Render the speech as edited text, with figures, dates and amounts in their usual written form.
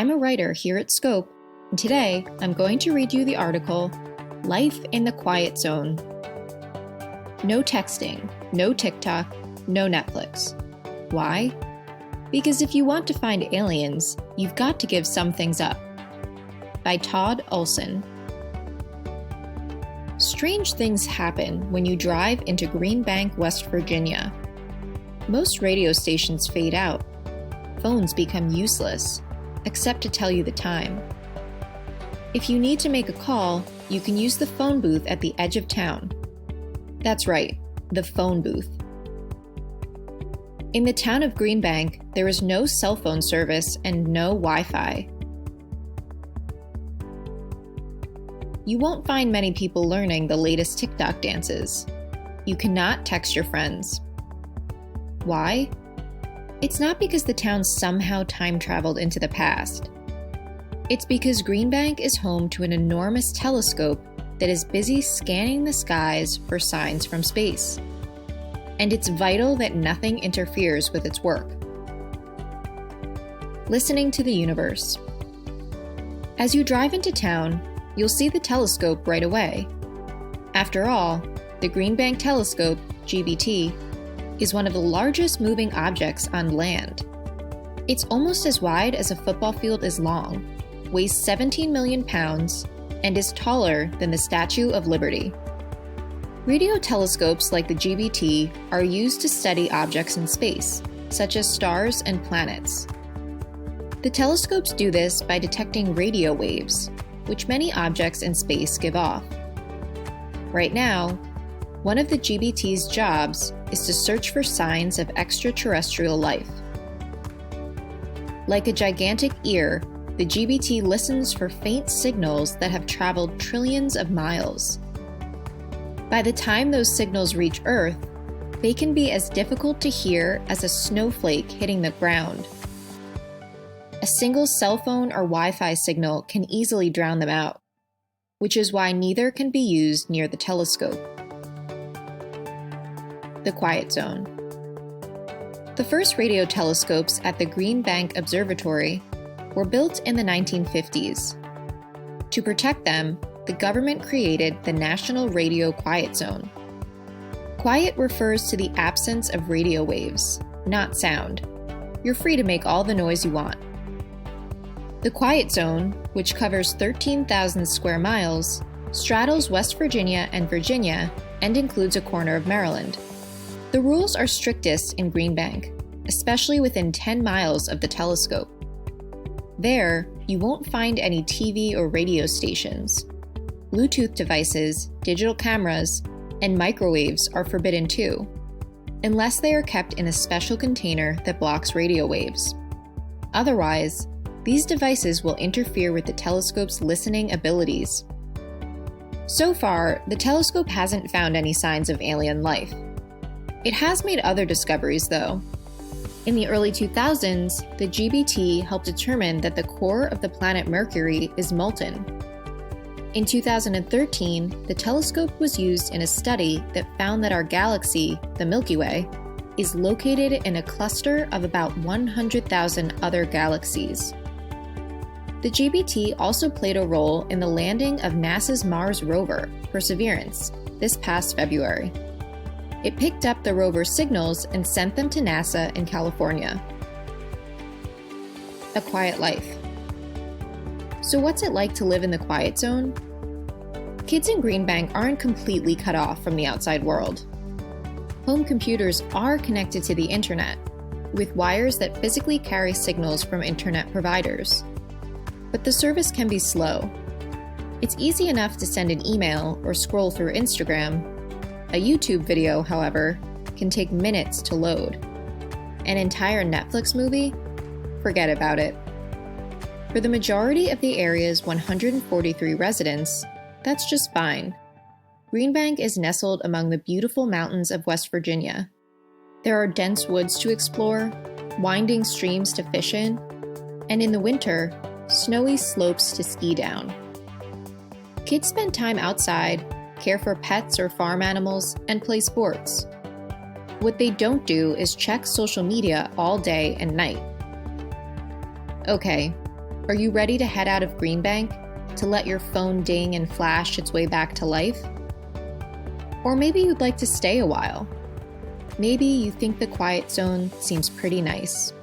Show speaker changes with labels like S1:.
S1: I'm a writer here at Scope, and today I'm going to read you the article, Life in the Quiet Zone. No texting, no TikTok, no Netflix. Why? Because if you want to find aliens, you've got to give some things up. By Todd Olson. Strange things happen when you drive into Green Bank, West Virginia. Most radio stations fade out. Phones become useless, except to tell you the time. If you need to make a call, you can use the phone booth at the edge of town. That's right, the phone booth. In the town of Green Bank, there is no cell phone service and no Wi-Fi. You won't find many people learning the latest TikTok dances. You cannot text your friends. Why? It's not because the town somehow time-traveled into the past. It's because Green Bank is home to an enormous telescope that is busy scanning the skies for signs from space. And it's vital that nothing interferes with its work. Listening to the universe. As you drive into town, you'll see the telescope right away. After all, the Green Bank Telescope, GBT, is one of the largest moving objects on land. It's almost as wide as a football field is long, weighs 17 million pounds, and is taller than the Statue of Liberty. Radio telescopes like the GBT are used to study objects in space, such as stars and planets. The telescopes do this by detecting radio waves, which many objects in space give off. Right now, one of the GBT's jobs is to search for signs of extraterrestrial life. Like a gigantic ear, the GBT listens for faint signals that have traveled trillions of miles. By the time those signals reach Earth, they can be as difficult to hear as a snowflake hitting the ground. A single cell phone or Wi-Fi signal can easily drown them out, which is why neither can be used near the telescope. The Quiet Zone. The first radio telescopes at the Green Bank Observatory were built in the 1950s. To protect them, the government created the National Radio Quiet Zone. Quiet refers to the absence of radio waves, not sound. You're free to make all the noise you want. The Quiet Zone, which covers 13,000 square miles, straddles West Virginia and Virginia and includes a corner of Maryland. The rules are strictest in Green Bank, especially within 10 miles of the telescope. There, you won't find any TV or radio stations. Bluetooth devices, digital cameras, and microwaves are forbidden too, unless they are kept in a special container that blocks radio waves. Otherwise, these devices will interfere with the telescope's listening abilities. So far, the telescope hasn't found any signs of alien life. It has made other discoveries, though. In the early 2000s, the GBT helped determine that the core of the planet Mercury is molten. In 2013, the telescope was used in a study that found that our galaxy, the Milky Way, is located in a cluster of about 100,000 other galaxies. The GBT also played a role in the landing of NASA's Mars rover, Perseverance, this past February. It picked up the rover's signals and sent them to NASA in California. A quiet life. So what's it like to live in the quiet zone? Kids in Green Bank aren't completely cut off from the outside world. Home computers are connected to the internet, with wires that physically carry signals from internet providers. But the service can be slow. It's easy enough to send an email or scroll through Instagram. A YouTube video, however, can take minutes to load. An entire Netflix movie? Forget about it. For the majority of the area's 143 residents, that's just fine. Green Bank is nestled among the beautiful mountains of West Virginia. There are dense woods to explore, winding streams to fish in, and in the winter, snowy slopes to ski down. Kids spend time outside, care for pets or farm animals, and play sports. What they don't do is check social media all day and night. Okay, Are you ready to head out of Green Bank to let your phone ding and flash its way back to life? Or maybe you'd like to stay a while. Maybe you think the quiet zone seems pretty nice.